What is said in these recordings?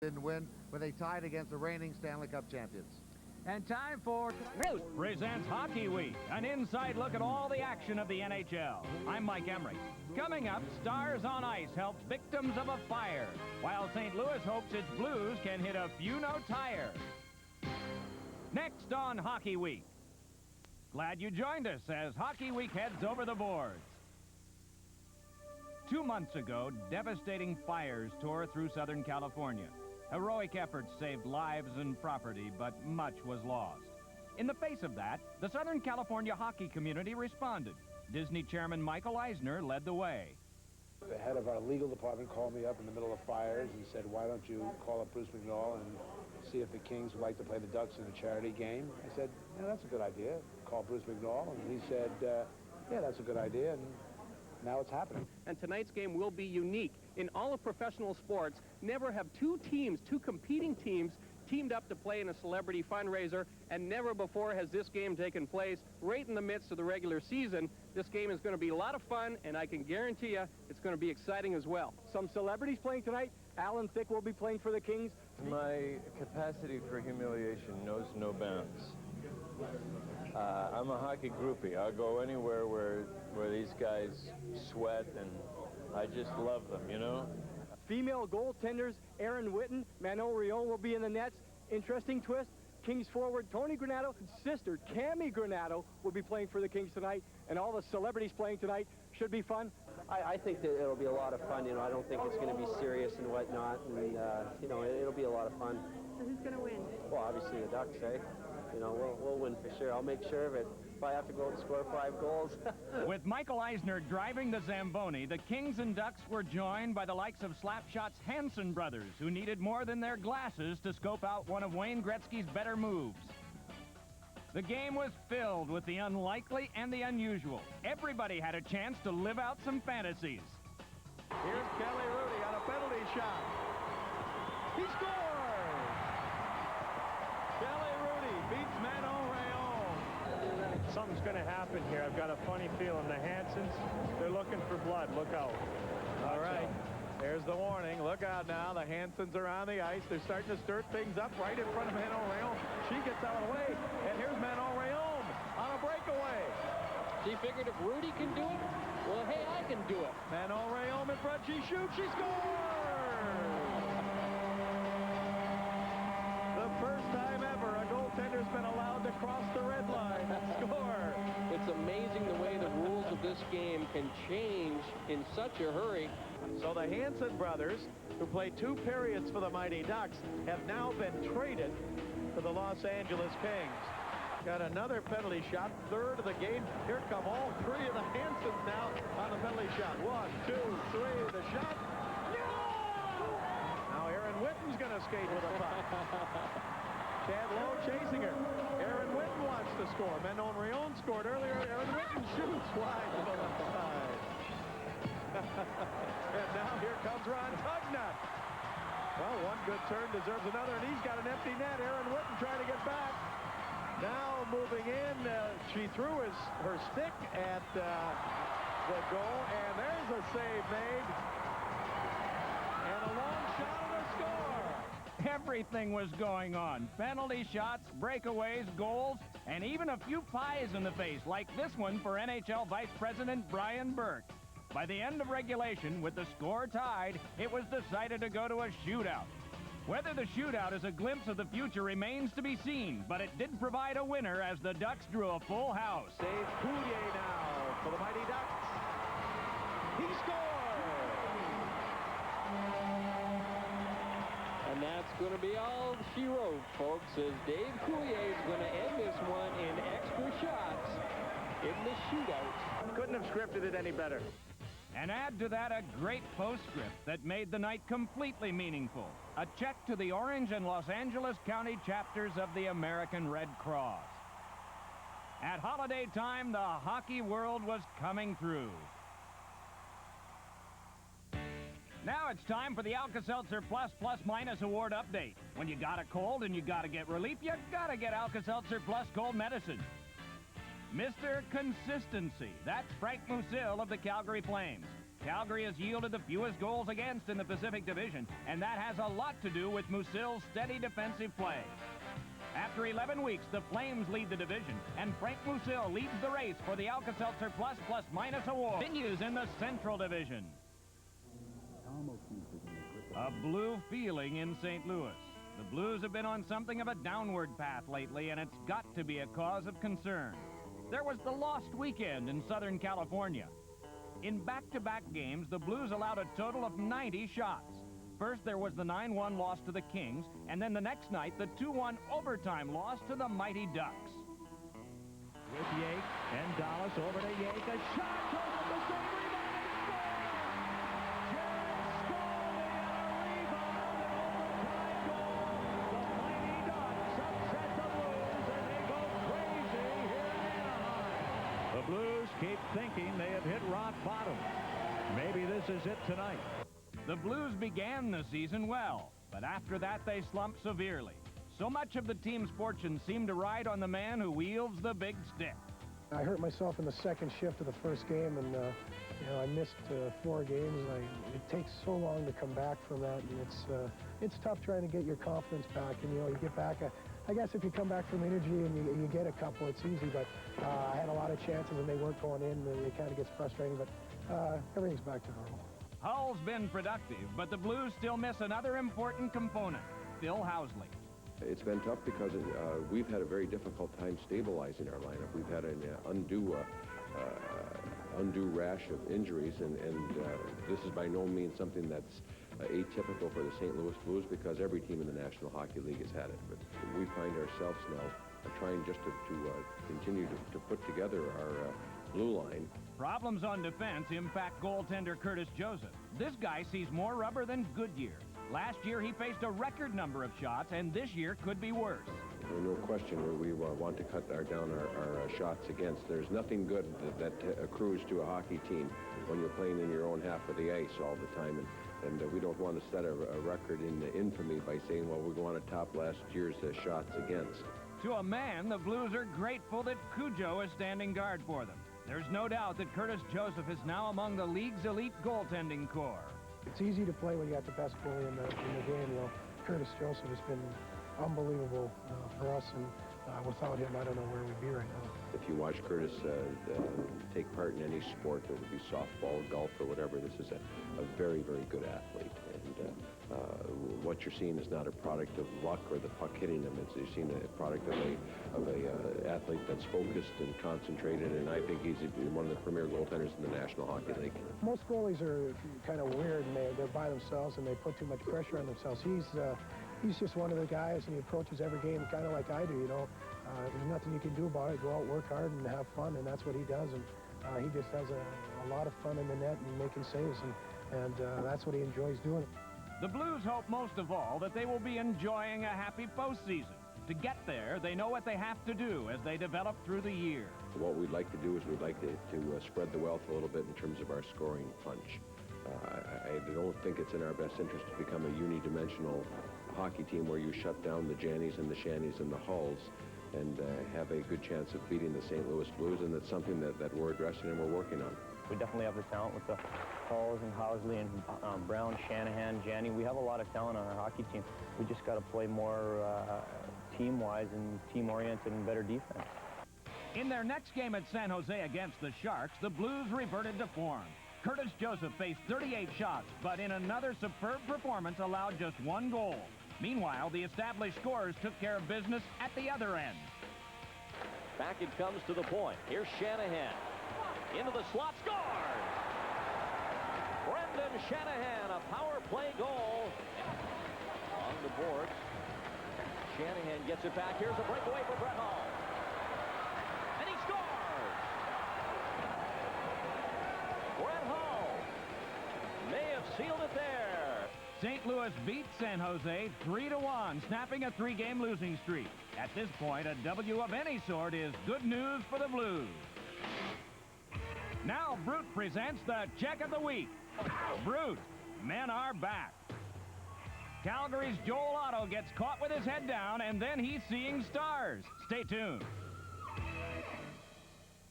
didn't win, but they tied against the reigning Stanley Cup champions. And time for Root presents Hockey Week, an inside look at all the action of the NHL. I'm Mike Emerick. Coming up, Stars on Ice helps victims of a fire, while St. Louis hopes its Blues can hit a few notes higher. Next on Hockey Week. Glad you joined us as Hockey Week heads over the boards. 2 months ago, devastating fires tore through Southern California. Heroic efforts saved lives and property, but much was lost. In the face of that, the Southern California hockey community responded. Disney chairman Michael Eisner led the way. The head of our legal department called me up in the middle of fires and said, why don't you call up Bruce McNall and see if the Kings would like to play the Ducks in a charity game? I said, yeah, that's a good idea. Call Bruce McNall, and he said, yeah, that's a good idea, and now it's happening. And tonight's game will be unique. In all of professional sports, never have two competing teams, teamed up to play in a celebrity fundraiser, and never before has this game taken place right in the midst of the regular season. This game is going to be a lot of fun, and I can guarantee you it's going to be exciting as well. some celebrities playing tonight. Alan Thicke will be playing for the Kings. My capacity for humiliation knows no bounds. I'm a hockey groupie. I'll go anywhere where these guys sweat, and I just love them, you know? Female goaltenders Aaron Witten, Manon Rhéaume will be in the nets. Interesting twist. Kings forward Tony Granato, sister Cammy Granato will be playing for the Kings tonight, and all the celebrities playing tonight. Should be fun. I think that it'll be a lot of fun. You know, I don't think it's going to be serious and whatnot, and you know, it'll be a lot of fun. So who's going to win? Well, obviously the Ducks, eh? You know, we'll win for sure. I'll make sure of it. If I have to go and score 5 goals. With Michael Eisner driving the Zamboni, the Kings and Ducks were joined by the likes of Slapshot's Hanson brothers, who needed more than their glasses to scope out one of Wayne Gretzky's better moves. The game was filled with the unlikely and the unusual. Everybody had a chance to live out some fantasies. Here's Kelly Rudy on a penalty shot. He scores! Kelly Rudy beats Manon Rhéaume. Something's going to happen here. I've got a funny feeling. The Hansons, they're looking for blood. Look out. All right. There's the warning. Look out now. The Hansons are on the ice. They're starting to stir things up right in front of Manon Rhéaume. She gets out of the way. And here's Manon Rhéaume on a breakaway. She figured if Rudy can do it, well, hey, I can do it. Manon Rhéaume in front. She shoots. She scores! The first time ever a goaltender's been allowed to cross the red line and score. It's amazing the way the rules of this game can change in such a hurry. So the Hanson brothers, who played 2 periods for the Mighty Ducks, have now been traded to the Los Angeles Kings. Got another penalty shot, 3rd of the game. Here come all 3 of the Hansons now on the penalty shot. 1, 2, 3, the shot. No! Now Aaron Witten's going to skate with a puck. Chad Lowe chasing her. Aaron Witten wants to score. Manon Rhéaume scored earlier. Aaron Witten shoots wide to the left side. And now here comes Ron Tugnut. Well, one good turn deserves another, and he's got an empty net. Aaron Witten trying to get back. Now moving in, she threw her stick at the goal, and there's a save made. And a long shot and a score. Everything was going on. Penalty shots, breakaways, goals, and even a few pies in the face, like this one for NHL Vice President Brian Burke. By the end of regulation, with the score tied, it was decided to go to a shootout. Whether the shootout is a glimpse of the future remains to be seen, but it did provide a winner as the Ducks drew a full house. Dave Coulier now for the Mighty Ducks. He scores! And that's going to be all she wrote, folks, as Dave Coulier is going to end this one in extra shots in the shootout. Couldn't have scripted it any better. And add to that a great postscript that made the night completely meaningful. A check to the Orange and Los Angeles County chapters of the American Red Cross. At holiday time, the hockey world was coming through. Now it's time for the Alka-Seltzer Plus Plus Minus Award update. When you got a cold and you got to get relief, you got to get Alka-Seltzer Plus Cold Medicine. Mr. Consistency. That's Frank Musil of the Calgary Flames. Calgary has yielded the fewest goals against in the Pacific Division, and that has a lot to do with Musil's steady defensive play. After 11 weeks, the Flames lead the division, and Frank Musil leads the race for the Alka-Seltzer Plus Plus Minus Award. Continues in the Central Division. A blue feeling in St. Louis. The Blues have been on something of a downward path lately, and it's got to be a cause of concern. There was the lost weekend in Southern California. In back-to-back games, the Blues allowed a total of 90 shots. First, there was the 9-1 loss to the Kings, and then the next night, the 2-1 overtime loss to the Mighty Ducks. With Yake and Dallas over to Yake. A shot goes up the same rebound and scores! Jared Scully and a rebound and overtime goal. The Mighty Ducks upset the Blues, and they go crazy here in Anaheim. The Blues keep thinking they have hit rock bottom. Maybe this is it tonight. The Blues began the season well, but after that they slumped severely. So much of the team's fortune seemed to ride on the man who wields the big stick. I hurt myself in the second shift of the first game, and I missed 4 games. It takes so long to come back from that, and it's tough trying to get your confidence back. And you get back. I guess if you come back from injury and you get a couple, it's easy. But I had a lot of chances, and they weren't going in. And it kind of gets frustrating, but everything's back to normal. Hull's been productive, but the Blues still miss another important component, Phil Housley. It's been tough because we've had a very difficult time stabilizing our lineup. We've had an undue rash of injuries, and this is by no means something that's atypical for the St. Louis Blues, because every team in the National Hockey League has had it. But we find ourselves now trying just to continue to put together our blue line. Problems on defense impact goaltender Curtis Joseph. This guy sees more rubber than Goodyear. Last year, he faced a record number of shots, and this year could be worse. No question, we want to cut down our shots against. There's nothing good that accrues to a hockey team when you're playing in your own half of the ice all the time. And we don't want to set a record in infamy by saying, well, we want to top last year's shots against. To a man, the Blues are grateful that Cujo is standing guard for them. There's no doubt that Curtis Joseph is now among the league's elite goaltending corps. It's easy to play when you got the best goalie in the game. Curtis Joseph has been unbelievable for us, and without him, I don't know where we'd be right now. If you watch Curtis take part in any sport, whether it be softball, golf, or whatever, this is a very, very good athlete. And what you're seeing is not a product of luck or the puck hitting him. You're seeing a product of a athlete that's focused and concentrated, and I think he's one of the premier goaltenders in the National Hockey League. Most goalies are kind of weird, and they're by themselves, and they put too much pressure on themselves. He's just one of the guys, and he approaches every game kind of like I do, There's nothing you can do about it. Go out, work hard, and have fun, and that's what he does. And he just has a lot of fun in the net and making saves, and that's what he enjoys doing. The Blues hope most of all that they will be enjoying a happy postseason. To get there, they know what they have to do as they develop through the year. What we'd like to do is we'd like to spread the wealth a little bit in terms of our scoring punch. I don't think it's in our best interest to become a unidimensional hockey team where you shut down the Jannies and the Shannies and the Hulls and have a good chance of beating the St. Louis Blues, and that's something that we're addressing and we're working on. We definitely have the talent with the Hulls and Housley and Brown, Shanahan, Janney. We have a lot of talent on our hockey team. We just got to play more team-wise and team-oriented and better defense. In their next game at San Jose against the Sharks, the Blues reverted to form. Curtis Joseph faced 38 shots, but in another superb performance allowed just 1 goal. Meanwhile, the established scorers took care of business at the other end. Back it comes to the point. Here's Shanahan. Into the slot, scores! Brendan Shanahan, a power play goal. On the boards. Shanahan gets it back. Here's a breakaway for Brett Hull. And he scores! Brett Hull may have sealed it there. St. Louis beat San Jose 3-1, snapping a 3-game losing streak. At this point, a W of any sort is good news for the Blues. Now, Brute presents the Check of the Week. Brute, men are back. Calgary's Joel Otto gets caught with his head down, and then he's seeing stars. Stay tuned.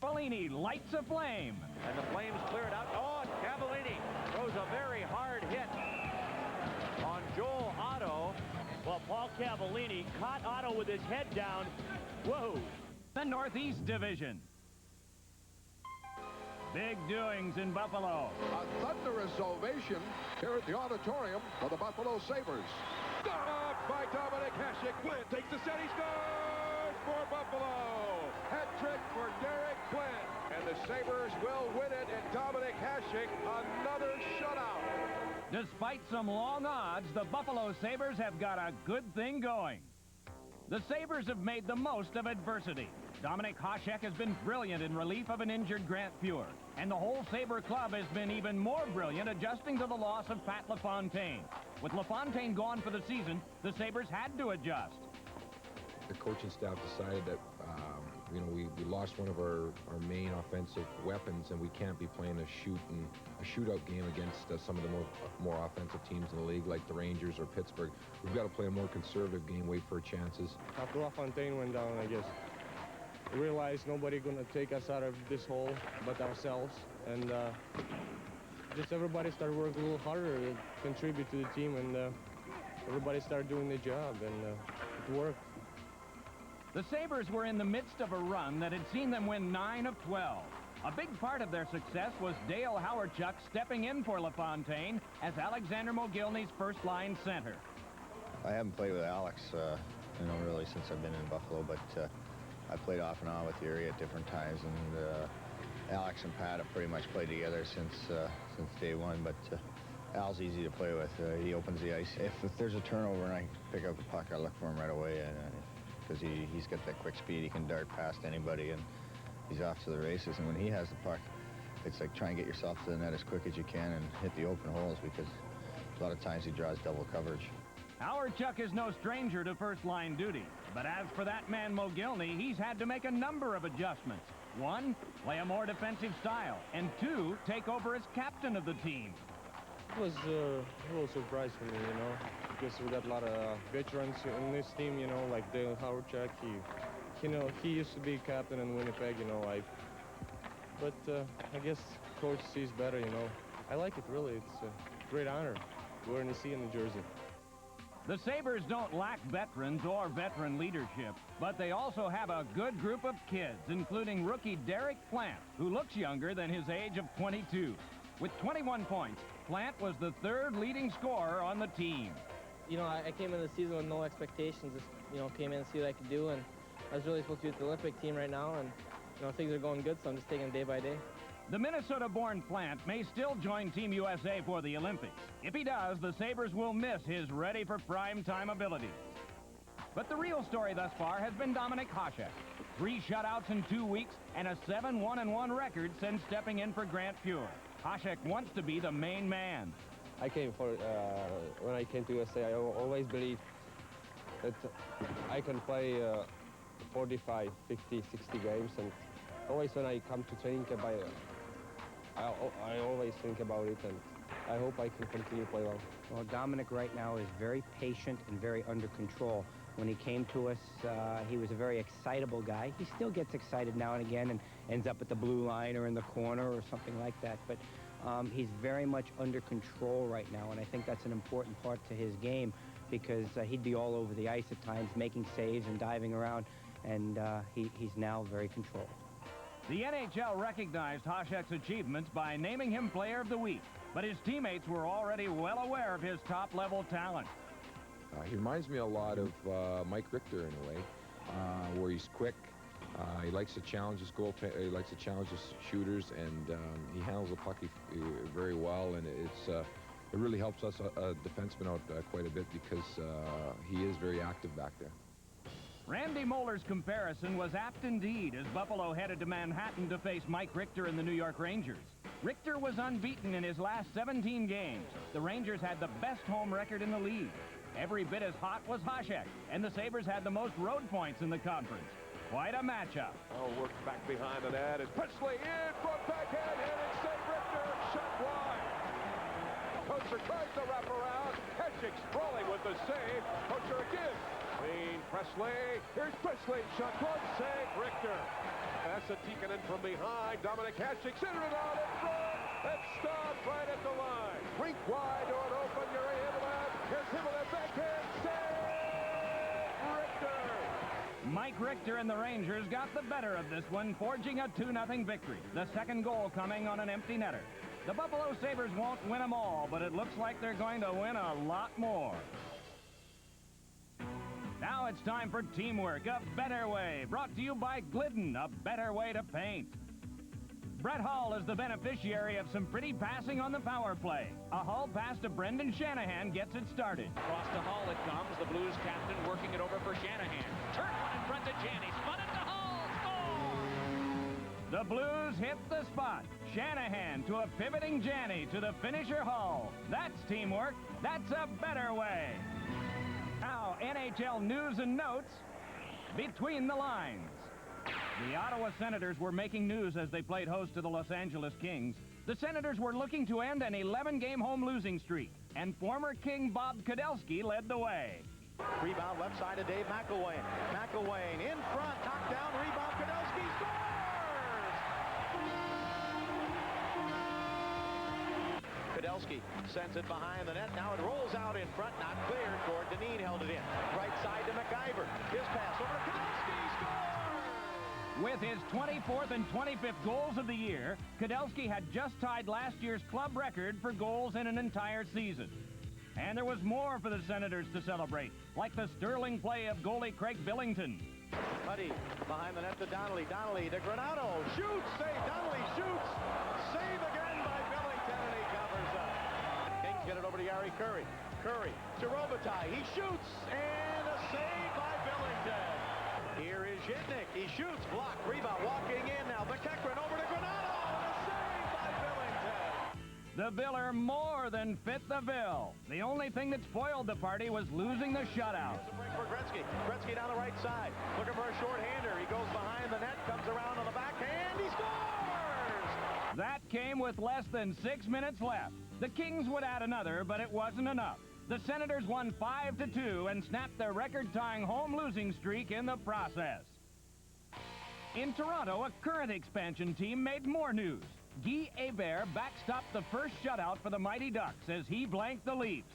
Follini lights a flame. And the Flames clear it out. Oh, and Cavallini throws a very hard hit on Joel Otto. Well, Paul Cavallini caught Otto with his head down. Whoa. The Northeast Division. Big doings in Buffalo. A thunderous ovation here at the auditorium for the Buffalo Sabres. Stopped by Dominic Hasek. Flynn takes the set. He scores for Buffalo. Hat trick for Derek Flynn. And the Sabres will win it. And Dominic Hasek, another shutout. Despite some long odds, the Buffalo Sabres have got a good thing going. The Sabres have made the most of adversity. Dominic Hasek has been brilliant in relief of an injured Grant Fuhr. And the whole Sabre club has been even more brilliant adjusting to the loss of Pat LaFontaine. With LaFontaine gone for the season, the Sabres had to adjust. The coaching staff decided that, you know, we lost one of our main offensive weapons, and we can't be playing a shootout game against some of the more offensive teams in the league, like the Rangers or Pittsburgh. We've got to play a more conservative game, wait for chances. After LaFontaine went down, I guess, we realized nobody going to take us out of this hole but ourselves, and just everybody started working a little harder to contribute to the team, and everybody started doing their job, and it worked. The Sabres were in the midst of a run that had seen them win 9 of 12. A big part of their success was Dale Hawerchuk stepping in for LaFontaine as Alexander Mogilny's first-line center. I haven't played with Alex, you know, really since I've been in Buffalo, but I played off and on with Erie at different times, and Alex and Pat have pretty much played together since day one, but Al's easy to play with. He opens the ice. If there's a turnover and I pick up the puck, I look for him right away, because he's got that quick speed. He can dart past anybody, and he's off to the races. And when he has the puck, it's like try and get yourself to the net as quick as you can and hit the open holes, because a lot of times he draws double coverage. Hawerchuk is no stranger to first-line duty, but as for that man Mogilny, he's had to make a number of adjustments. 1, play a more defensive style, and 2, take over as captain of the team. It was a little surprise for me, you know, because we got a lot of veterans in this team, you know, like Dale Hawerchuk. He used to be captain in Winnipeg, you know, but I guess coach sees better, you know. I like it, really. It's a great honor wearing the C in the jersey. The Sabres don't lack veterans or veteran leadership, but they also have a good group of kids, including rookie Derek Plant, who looks younger than his age of 22. With 21 points, Plant was the 3rd leading scorer on the team. You know, I came into the season with no expectations, just, you know, came in to see what I could do, and I was really supposed to be with the Olympic team right now, and, you know, things are going good, so I'm just taking it day by day. The Minnesota-born Plant may still join Team USA for the Olympics. If he does, the Sabres will miss his ready-for-prime-time abilities. But the real story thus far has been Dominic Hasek. 3 shutouts in 2 weeks and a 7-1-1 record since stepping in for Grant Fuhr. Hasek wants to be the main man. When I came to USA, I always believed that I can play 45, 50, 60 games, and always when I come to training camp, I always think about it, and I hope I can continue to play well. Well, Dominic right now is very patient and very under control. When he came to us, he was a very excitable guy. He still gets excited now and again and ends up at the blue line or in the corner or something like that. But he's very much under control right now, and I think that's an important part to his game, because he'd be all over the ice at times, making saves and diving around, and he's now very controlled. The NHL recognized Hasek's achievements by naming him Player of the Week, but his teammates were already well aware of his top-level talent. He reminds me a lot of Mike Richter in a way, where he's quick. He likes to challenge his he likes to challenge his shooters, and he handles the puck very well. And it really helps us defensemen out quite a bit, because he is very active back there. Randy Moeller's comparison was apt indeed as Buffalo headed to Manhattan to face Mike Richter and the New York Rangers. Richter was unbeaten in his last 17 games. The Rangers had the best home record in the league. Every bit as hot was Hasek, and the Sabres had the most road points in the conference. Quite a matchup. Oh, works back behind the net, and Presley in front backhand, and it's St. Richter, shot wide. Kocher tries to wrap around. Hasek sprawling with the save. Kocher again. Clean press Wesley. Here's Wesley. Shot close. Save. Richter. Pass to Tikkanen from behind. Dominic Hasek centered it out in front. And stopped right at the line. Rink wide. Door open. Yuri Himmelad. Here's Himmelad. Backhand. Save. Richter. Mike Richter and the Rangers got the better of this one, forging a 2-0 victory. The second goal coming on an empty netter. The Buffalo Sabres won't win them all, but it looks like they're going to win a lot more. Now it's time for Teamwork, a Better Way, brought to you by Glidden, a better way to paint. Brett Hull is the beneficiary of some pretty passing on the power play. A Hull pass to Brendan Shanahan gets it started. Across to Hull it comes. The Blues captain working it over for Shanahan. Turn one in front to Janney. Spun it to Hull. Score! The Blues hit the spot. Shanahan to a pivoting Janney to the finisher Hull. That's teamwork. That's a better way. Now, NHL news and notes between the lines. The Ottawa Senators were making news as they played host to the Los Angeles Kings. The Senators were looking to end an 11-game home losing streak, and former King Bob Kudelski led the way. Rebound left side of Dave McElwain. McElwain in front, knocked down, rebound, Kudelski scores! Kudelski sends it behind the net. Now it rolls out in front, not cleared. Gord Dineen held it in. Right side to McIver. His pass over to Kudelski, scores! With his 24th and 25th goals of the year, Kudelski had just tied last year's club record for goals in an entire season. And there was more for the Senators to celebrate, like the sterling play of goalie Craig Billington. Huddy behind the net to Donnelly. Donnelly to Granato. Shoots, save. Donnelly shoots. Save again by Billington, and he covers up. Kings get it over to Yari Curry. Curry to Robitaille. He shoots, and a save by Billington. Here is Yednik. He shoots, block, rebound, walking in now. McEachran over to Granato, and a save by Billington. The Biller more than fit the bill. The only thing that spoiled the party was losing the shutout. Here's a break for Gretzky. Gretzky down the right side, looking for a short-hander. He goes behind the net, comes around on the backhand, he scores! That came with less than 6 minutes left. The Kings would add another, but it wasn't enough. The Senators won 5-2 and snapped their record-tying home losing streak in the process. In Toronto, a current expansion team made more news. Guy Hebert backstopped the first shutout for the Mighty Ducks as he blanked the Leafs.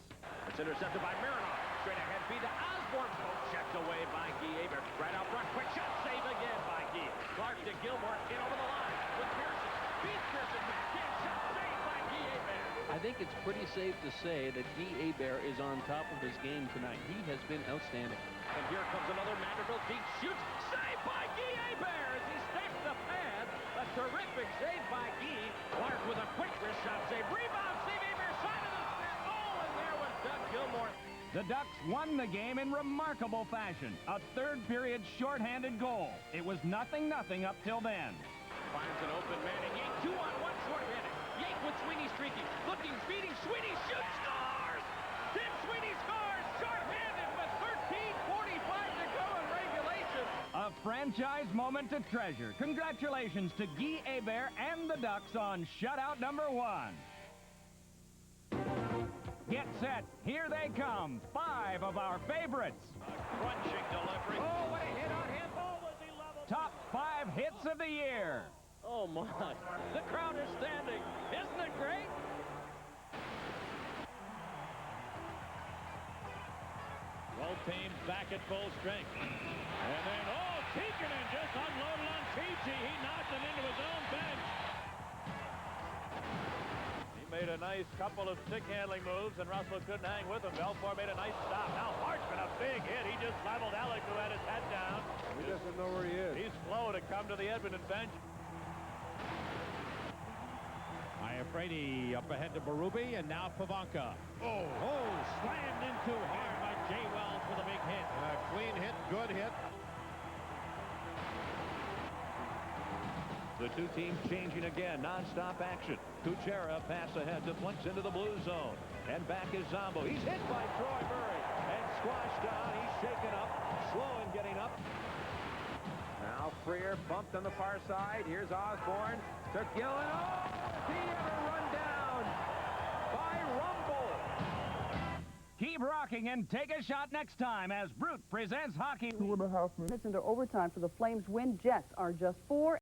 It's intercepted by Mironov. Straight ahead feed to Osborne. Poke checked away by Guy Hebert. Right out front. Quick shot. Save again by Guy. Clark to Gilmore. In over the line with Pearson. Beats Pearson. Backhand shot. Saved by Guy Hebert. I think it's pretty safe to say that Guy Hebert is on top of his game tonight. He has been outstanding. And here comes another Vanderbilt deep shoots. Saved by Guy Hebert as he stacks the pad. A terrific save by Guy. Clark with a quick wrist shot save. Rebound. Steve Hebert side of the net. Oh, and there was Doug Gilmore. The Ducks won the game in remarkable fashion. A third-period shorthanded goal. It was 0-0 up till then. Finds an open man and Yake 2-on-1 shorthanded. Yake with Sweeney streaking. Looking, feeding. Sweeney shoots. Scores! Tim Sweeney scores. Shorthanded with 13:45 to go in regulation. A franchise moment to treasure. Congratulations to Guy Hebert and the Ducks on shutout number 1. Get set. Here they come. 5 of our favorites. Crunching delivery. Oh, what a hit on him. Oh, was he level? Top 5 hits of the year. Oh, my. The crowd is standing. Isn't it great? Both teams back at full strength. And then, oh, Tikkanen just unloaded on TG. He knocked it into his own bench. He made a nice couple of stick-handling moves, and Russell couldn't hang with him. Belfour made a nice stop. Now Marchman, a big hit. He just leveled Alec, who had his head down. He doesn't know where he is. He's slow to come to the Edmonton bench. Iafrate up ahead to Berube, and now Pavanka. Oh, slammed into hard by Jay Wells with a big hit. A clean hit, good hit. The two teams changing again, non-stop action. Kuchera pass ahead, deflects into the blue zone. And back is Zombo. He's hit by Troy Murray and squashed down. He's shaken up, slow in getting up. Now Freer bumped on the far side. Here's Osborne to Gillen. Oh, he ever run down by Rumble. Keep rocking and take a shot next time as Brute presents Hockey. 2.5 minutes into overtime for the Flames win. Jets are just 4